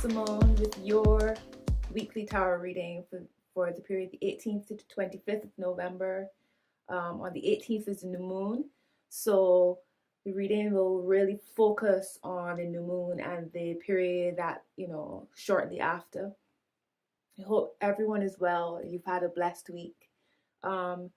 Simone with your weekly tarot reading for the period the 18th to the 25th of November. On the 18th is the new moon, so the reading will really focus on the new moon and the period that, shortly after. I hope everyone is well. You've had a blessed week. The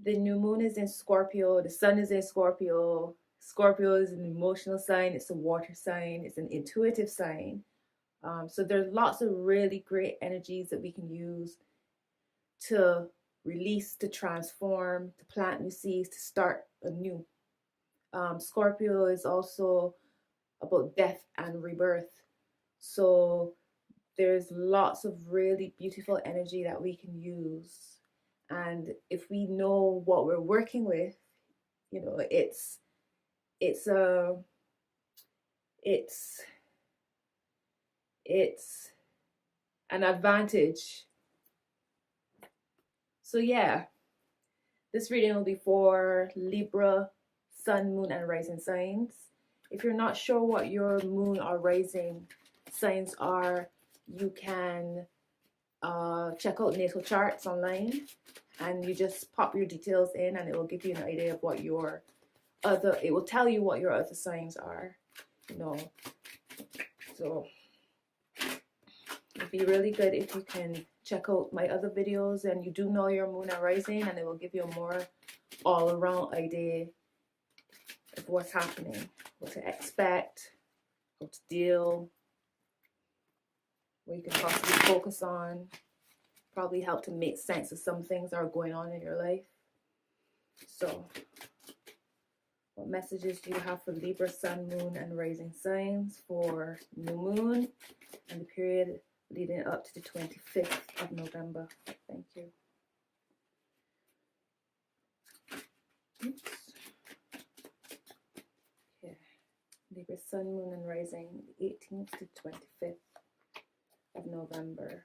new moon is in Scorpio. The sun is in Scorpio. Scorpio is an emotional sign. It's a water sign. It's an intuitive sign. So there's lots of really great energies that we can use to release, to transform, to plant new seeds, to start anew. Scorpio is also about death and rebirth. So there's lots of really beautiful energy that we can use. And if we know what we're working with, it's an advantage. So yeah, this reading will be for Libra, Sun, Moon, and Rising signs. If you're not sure what your Moon or Rising signs are, you can check out natal charts online, and you just pop your details in, and it will give you an idea of what your it will tell you what your other signs are, So it'd be really good if you can check out my other videos and you do know your Moon and Rising, and it will give you a more all-around idea of what's happening, what to expect, how to deal, what you can possibly focus on, probably help to make sense of some things that are going on in your life. So what messages do you have for Libra, Sun, Moon, and Rising signs for new moon and the period leading up to the 25th of November? Thank you. Oops. Okay. Libra, Sun, Moon, and Rising, the 18th to 25th of November.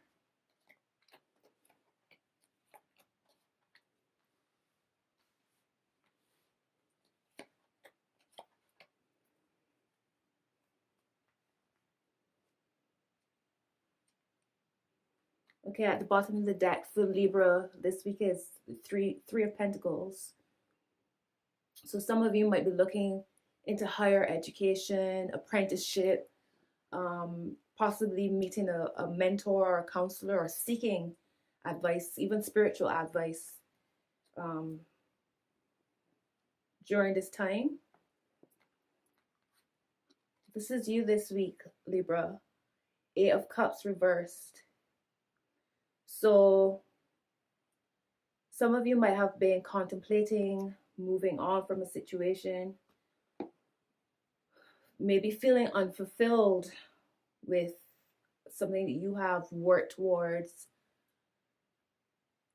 Okay, at the bottom of the deck for Libra this week is three of Pentacles. So some of you might be looking into higher education, apprenticeship, possibly meeting a mentor or a counselor, or seeking advice, even spiritual advice during this time. This is you this week, Libra. 8 of Cups reversed. So some of you might have been contemplating moving on from a situation, maybe feeling unfulfilled with something that you have worked towards,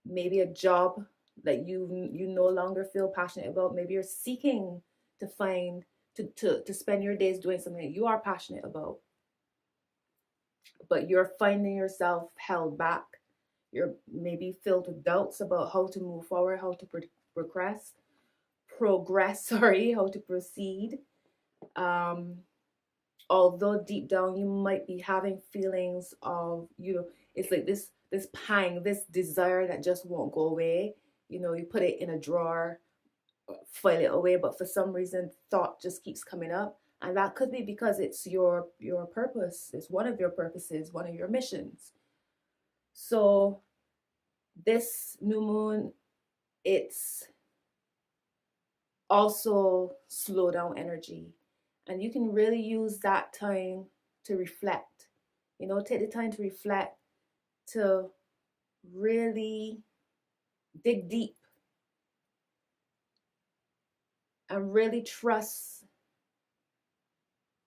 maybe a job that you no longer feel passionate about. Maybe you're seeking to find to spend your days doing something that you are passionate about, but you're finding yourself held back. You're maybe filled with doubts about how to move forward, how to progress, how to proceed. Although deep down you might be having feelings of, it's like this pang, this desire that just won't go away. You put it in a drawer, file it away, but for some reason thought just keeps coming up, and that could be because it's your purpose. It's one of your purposes, one of your missions. So this new moon, it's also slow down energy, and you can really use that time to reflect. Take the time to reflect, to really dig deep and really trust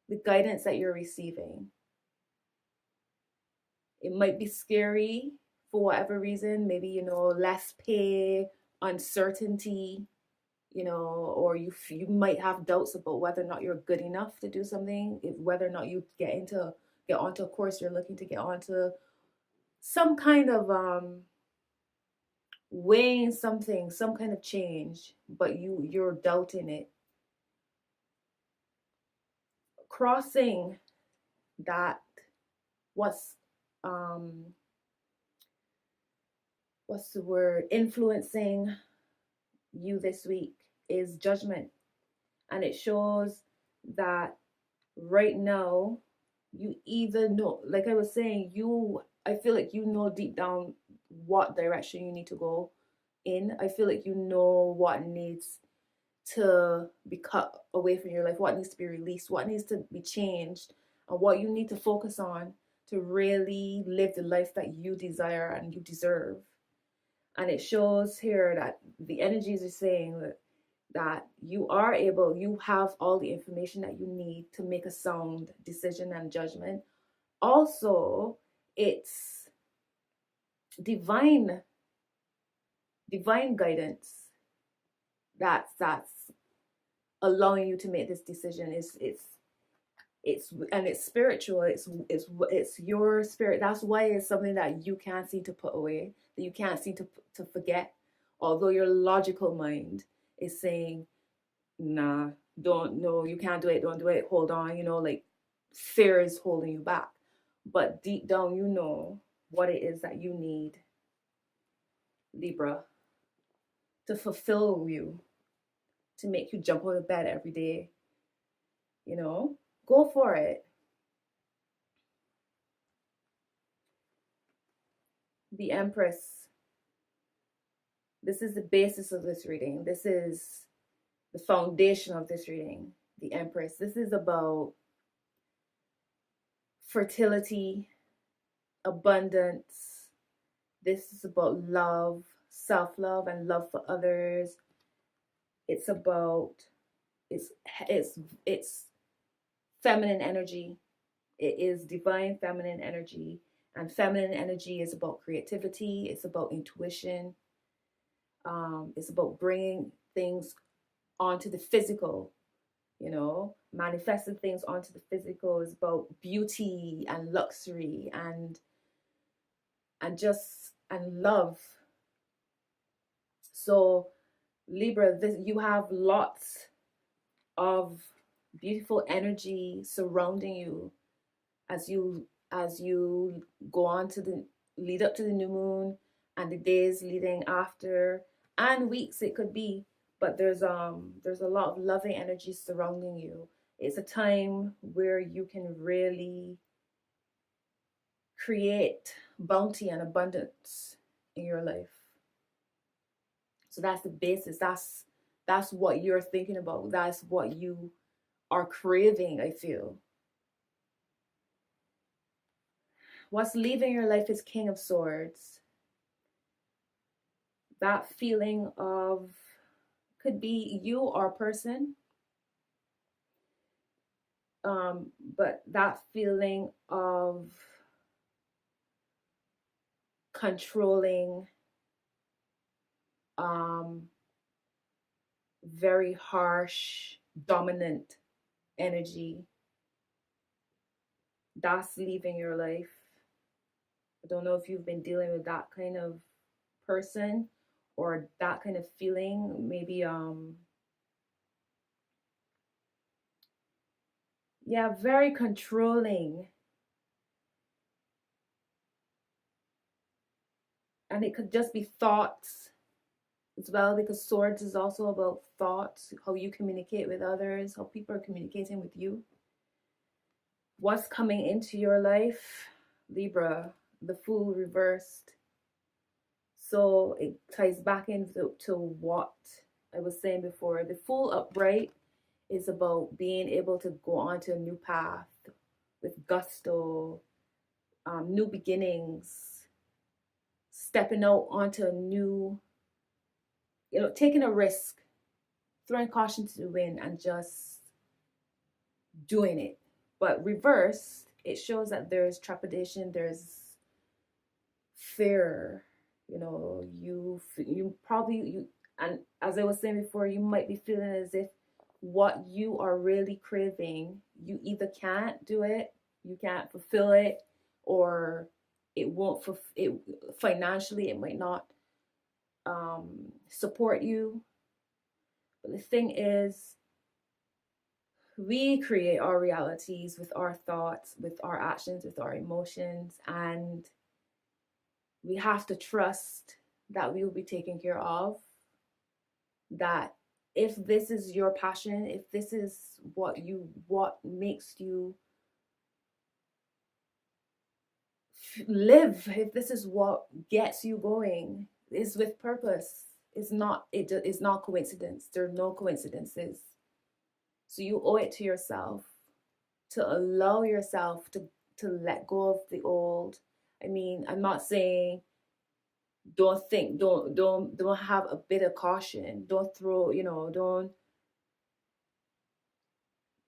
the guidance that you're receiving. It might be scary for whatever reason, maybe, less pay, uncertainty, or you might have doubts about whether or not you're good enough to do something, whether or not you get onto a course you're looking to get onto, some kind of weighing something, some kind of change, but you're doubting it. Crossing that what's the word, influencing you this week is judgment. And it shows that right now, you either know, like I was saying, I feel like you know deep down what direction you need to go in. I feel like you know what needs to be cut away from your life, what needs to be released, what needs to be changed, and what you need to focus on to really live the life that you desire and you deserve. And it shows here that the energies are saying that you have all the information that you need to make a sound decision and judgment. Also, it's divine guidance that's allowing you to make this decision. It's spiritual. It's your spirit. That's why it's something that you can't seem to put away, that you can't seem to forget. Although your logical mind is saying, nah, don't, no, you can't do it, don't do it, hold on, like fear is holding you back. But deep down, you know what it is that you need, Libra, to fulfill you, to make you jump out of bed every day. Go for it. The Empress. This is the basis of this reading. This is the foundation of this reading. The Empress. This is about fertility, abundance. This is about love, self-love, and love for others. It's about it's feminine energy. It is divine feminine energy. And feminine energy is about creativity. It's about intuition. It's about bringing things onto the physical, manifesting things onto the physical. Is about beauty and luxury and love. So Libra, you have lots of beautiful energy surrounding you as you go on to the lead up to the new moon and the days leading after, and weeks it could be. But there's a lot of loving energy surrounding you. It's a time where you can really create bounty and abundance in your life. So that's the basis. That's what you're thinking about. That's what you are craving, I feel. What's leaving your life is King of Swords. That feeling of, could be you or a person, but that feeling of controlling, very harsh, dominant energy, that's leaving your life. I don't know if you've been dealing with that kind of person or that kind of feeling. Maybe very controlling. And it could just be thoughts as well, because Swords is also about thoughts, how you communicate with others, how people are communicating with you. What's coming into your life, Libra? The Fool reversed. So it ties back into what I was saying before. The Fool upright is about being able to go on to a new path with gusto, new beginnings, stepping out onto a new, taking a risk, throwing caution to the wind and just doing it. But reversed, it shows that there's trepidation, there's fear. You probably, and as I was saying before, you might be feeling as if what you are really craving, you either can't do it, you can't fulfill it, or it won't financially, it might not support you. But the thing is, we create our realities with our thoughts, with our actions, with our emotions, and we have to trust that we will be taken care of. That if this is your passion, if this is what makes you live, if this is what gets you going, is with purpose. It's not coincidence. There are no coincidences. So you owe it to yourself to allow yourself to let go of the old. I mean, I'm not saying don't have a bit of caution. Don't throw, don't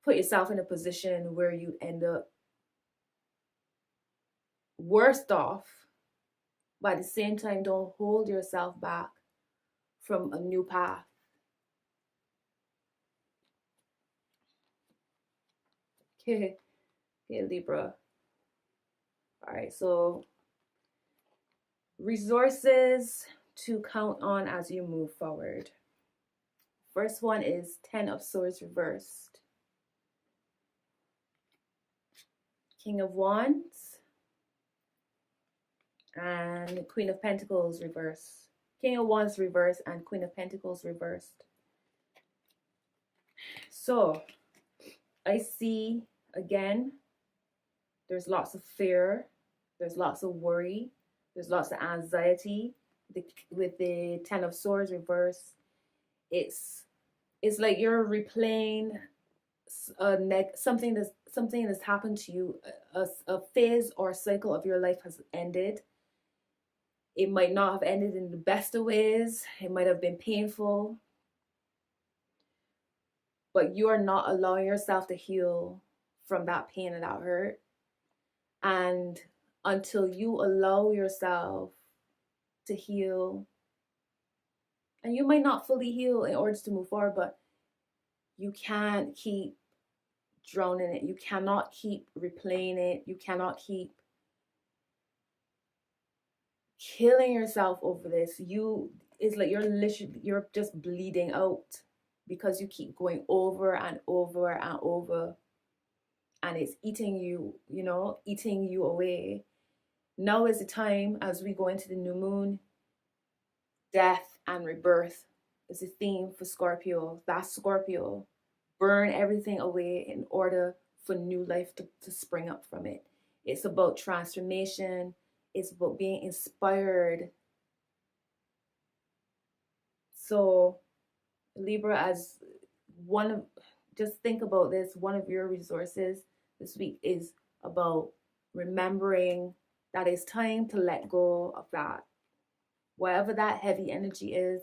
put yourself in a position where you end up worst off. But at the same time, don't hold yourself back from a new path. Okay, okay, Libra. All right, so resources to count on as you move forward. First one is 10 of Swords reversed. King of Wands and Queen of Pentacles reversed. King of Wands reversed and Queen of Pentacles reversed. So I see again, there's lots of fear, there's lots of worry, there's lots of anxiety. With the 10 of Swords reversed, it's like you're replaying something that's happened to you. A phase or cycle of your life has ended. It might not have ended in the best of ways. It might have been painful, but you are not allowing yourself to heal from that pain and that hurt. And until you allow yourself to heal, and you might not fully heal in order to move forward, but you can't keep drowning it. You cannot keep replaying it. You cannot keep killing yourself over this. It's like you're just bleeding out because you keep going over and over and over, and it's eating you, eating you away. Now is the time, as we go into the new moon. Death and rebirth is a theme for Scorpio. That's Scorpio. Burn everything away in order for new life to spring up from it. It's about transformation. It's about being inspired. So Libra, as just think about this, one of your resources this week is about remembering that it's time to let go of that. Whatever that heavy energy is,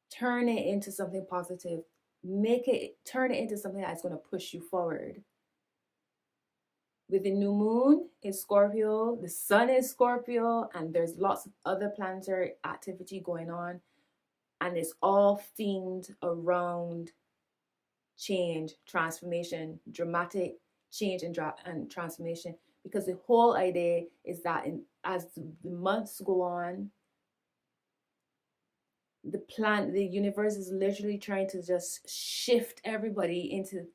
turn it into something positive. Turn it into something that's going to push you forward. With the new moon in Scorpio, the sun is Scorpio, and there's lots of other planetary activity going on. And it's all themed around change, transformation, dramatic change and transformation. Because the whole idea is that as the months go on, the universe is literally trying to just shift everybody into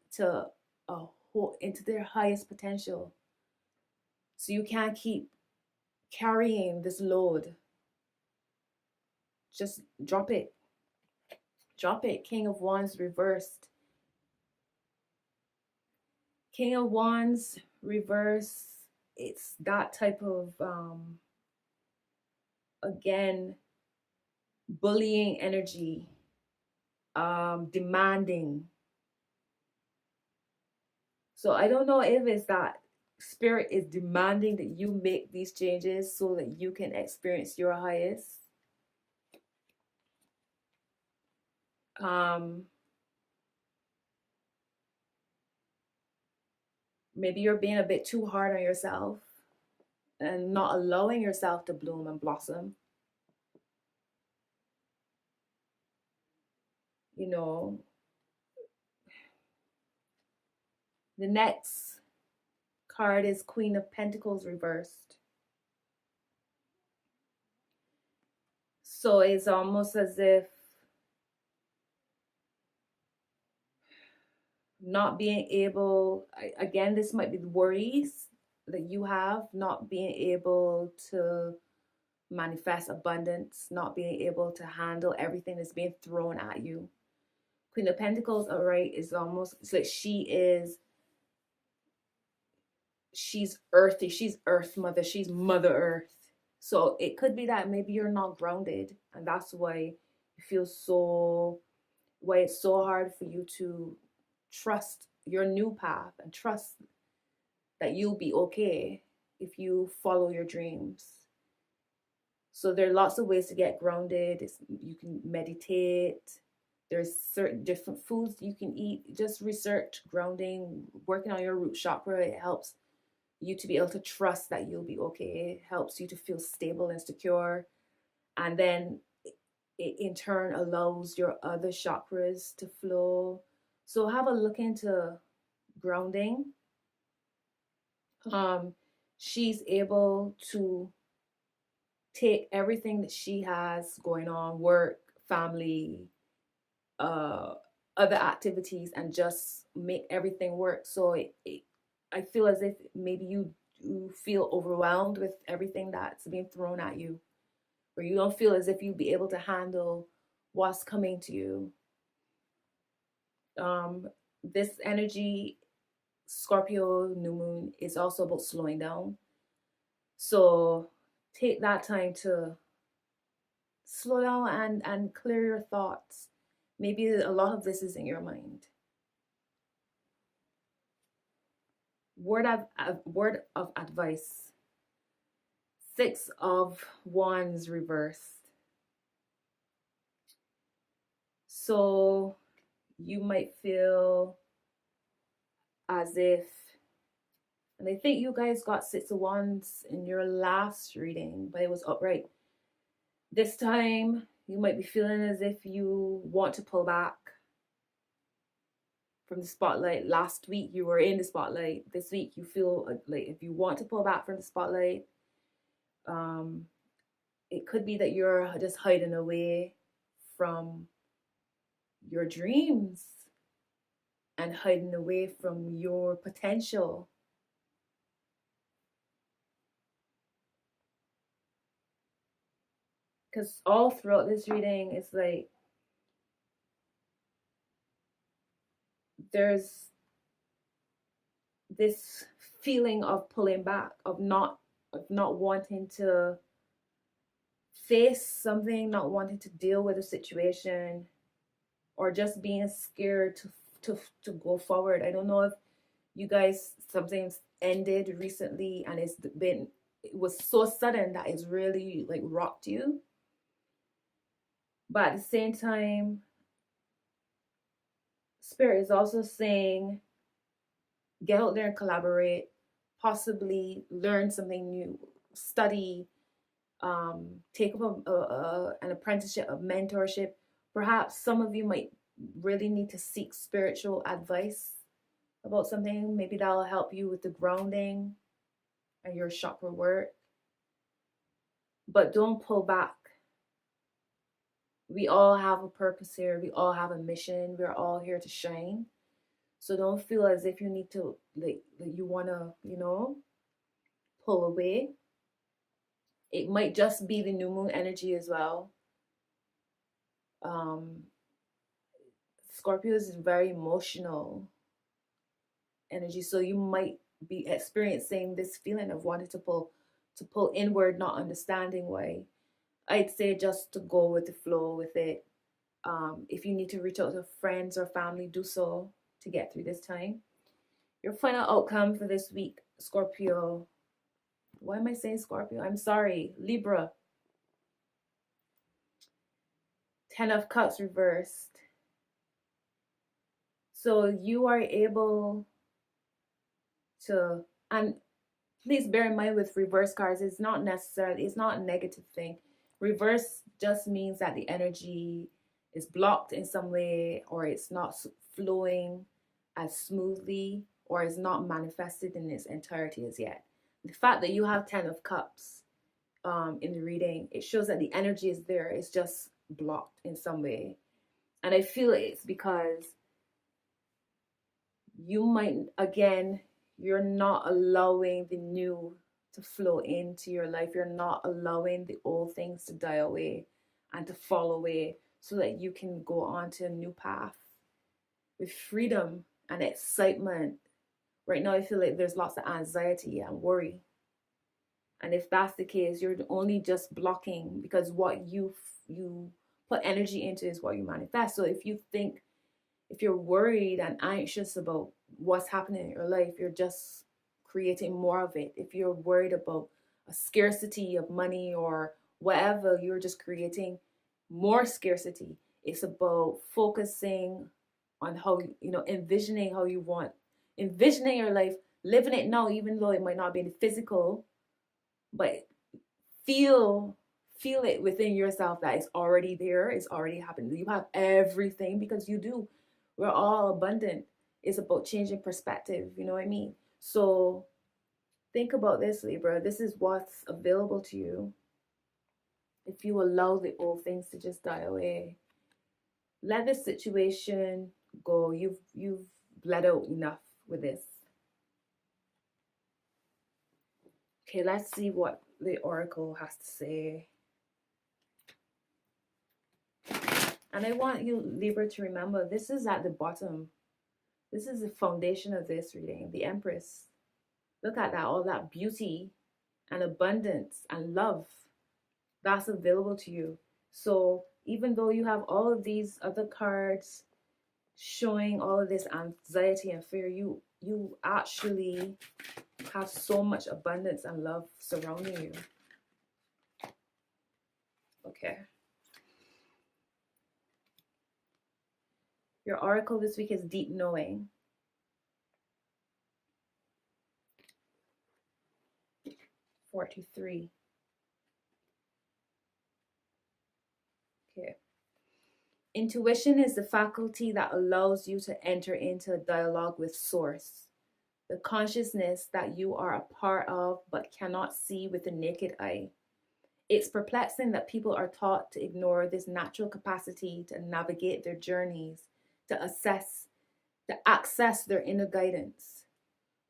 their highest potential. So you can't keep carrying this load. Just drop it. Drop it. King of Wands reversed. King of Wands reverse. It's that type of again, bullying energy, demanding. So I don't know if it's that spirit is demanding that you make these changes so that you can experience your highest. Maybe you're being a bit too hard on yourself and not allowing yourself to bloom and blossom. The next card is Queen of Pentacles reversed. So it's almost as if not being able, again, this might be the worries that you have, not being able to manifest abundance, not being able to handle everything that's being thrown at you. Queen of Pentacles, all right, is almost, it's like she's earthy, she's earth mother, she's mother earth. So it could be that maybe you're not grounded, and that's why you feel so, why it's so hard for you to trust your new path and trust that you'll be okay if you follow your dreams. So there are lots of ways to get grounded. You can meditate. There's certain different foods you can eat. Just research grounding, working on your root chakra. It helps you to be able to trust that you'll be okay. It helps you to feel stable and secure. And then it in turn allows your other chakras to flow. So have a look into grounding. She's able to take everything that she has going on, work, family, other activities, and just make everything work. So I feel as if maybe you feel overwhelmed with everything that's being thrown at you, or you don't feel as if you'd be able to handle what's coming to you. This energy, Scorpio new moon, is also about slowing down. So take that time to slow down and clear your thoughts. Maybe a lot of this is in your mind. Word of advice. 6 of Wands reversed. So you might feel as if, and I think you guys got 6 of Wands in your last reading, but it was upright. This time you might be feeling as if you want to pull back from the spotlight. Last week you were in the spotlight. This week you feel like if you want to pull back from the spotlight, it could be that you're just hiding away from your dreams and hiding away from your potential. Because all throughout this reading, it's like there's this feeling of pulling back, of not wanting to face something, not wanting to deal with a situation, or just being scared to go forward. I don't know if you guys, something's ended recently and it was so sudden that it's really like rocked you. But at the same time, Spirit is also saying, get out there and collaborate, possibly learn something new, study, take up an apprenticeship, a mentorship. Perhaps some of you might really need to seek spiritual advice about something. Maybe that'll help you with the grounding and your chakra work. But don't pull back. We all have a purpose here. We all have a mission. We're all here to shine. So don't feel as if you need to, like you want to, pull away. It might just be the new moon energy as well. Scorpio is very emotional energy, so you might be experiencing this feeling of wanting to pull inward, not understanding why. I'd say just to go with the flow with it. If you need to reach out to friends or family, do so to get through this time. Your final outcome for this week, Scorpio. Why am I saying Scorpio? I'm sorry, Libra. 10 of Cups reversed. So you are able to, and please bear in mind with reverse cards, it's not a negative thing. Reverse just means that the energy is blocked in some way, or it's not flowing as smoothly, or is not manifested in its entirety as yet. The fact that you have 10 of Cups in the reading, it shows that the energy is there. It's just blocked in some way. And I feel it's because you might, again, you're not allowing the new to flow into your life. You're not allowing the old things to die away and to fall away so that you can go on to a new path with freedom and excitement. Right now, I feel like there's lots of anxiety and worry. And if that's the case, you're only just blocking, because what you put energy into is what you manifest. So if you're worried and anxious about what's happening in your life, you're just creating more of it. If you're worried about a scarcity of money or whatever, you're just creating more scarcity. It's about focusing on how, envisioning how you want, envisioning your life, living it now, even though it might not be the physical, but feel it within yourself that it's already there, it's already happening. You have everything, because you do. We're all abundant. It's about changing perspective, you know what I mean? So think about this, Libra. This is what's available to you if you allow the old things to just die away. Let this situation go. You've bled out enough with this. Okay, let's see what the oracle has to say. And I want you, Libra, to remember, this is at the bottom. This is the foundation of this reading, the Empress. Look at that, all that beauty and abundance and love that's available to you. So even though you have all of these other cards showing all of this anxiety and fear, you actually have so much abundance and love surrounding you. Okay. Your oracle this week is deep knowing. $43. Okay. Intuition is the faculty that allows you to enter into a dialogue with Source, the consciousness that you are a part of but cannot see with the naked eye. It's perplexing that people are taught to ignore this natural capacity to navigate their journeys, to access their inner guidance.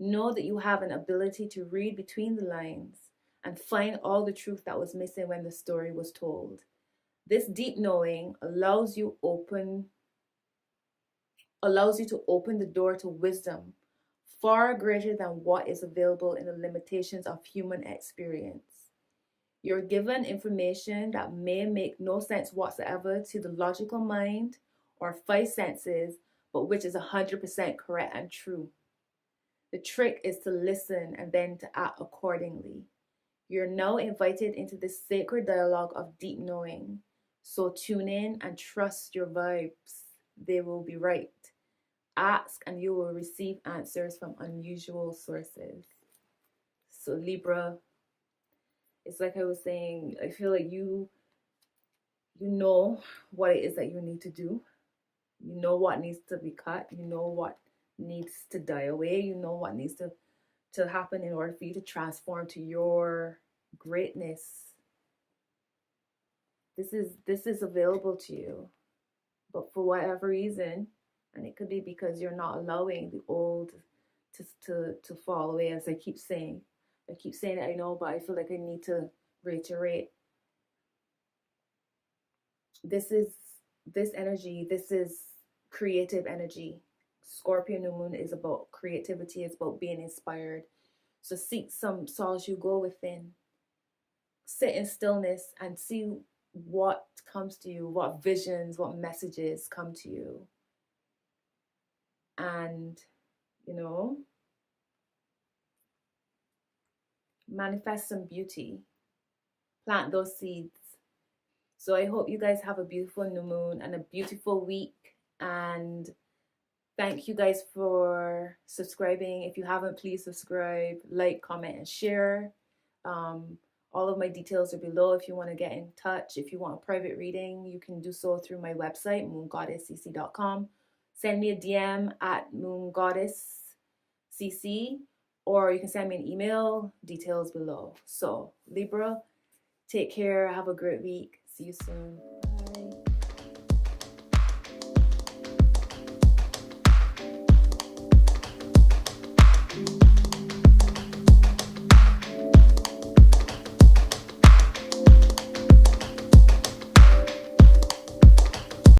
Know that you have an ability to read between the lines and find all the truth that was missing when the story was told. This deep knowing allows you to open the door to wisdom far greater than what is available in the limitations of human experience. You're given information that may make no sense whatsoever to the logical mind or five senses, but which is 100% correct and true. The trick is to listen and then to act accordingly. You're now invited into this sacred dialogue of deep knowing. So tune in and trust your vibes. They will be right. Ask and you will receive answers from unusual sources. So Libra, it's like I was saying, I feel like you know what it is that you need to do. You know what needs to be cut. You know what needs to die away. You know what needs to happen in order for you to transform to your greatness. This is available to you. But for whatever reason, and it could be because you're not allowing the old to fall away, as I keep saying. I keep saying it, I know, but I feel like I need to reiterate. This energy, this is creative energy. Scorpio new moon is about creativity, it's about being inspired. So seek some solace, you go within. Sit in stillness and see what comes to you, what visions, what messages come to you. And, manifest some beauty. Plant those seeds. So I hope you guys have a beautiful new moon and a beautiful week. And thank you guys for subscribing. If you haven't, please subscribe, like, comment, and share. All of my details are below if you want to get in touch. If you want a private reading, you can do so through my website, moongoodesssisi.com. Send me a DM at moongoodesssisi, or you can send me an email, details below. So Libra, take care, have a great week. See you soon.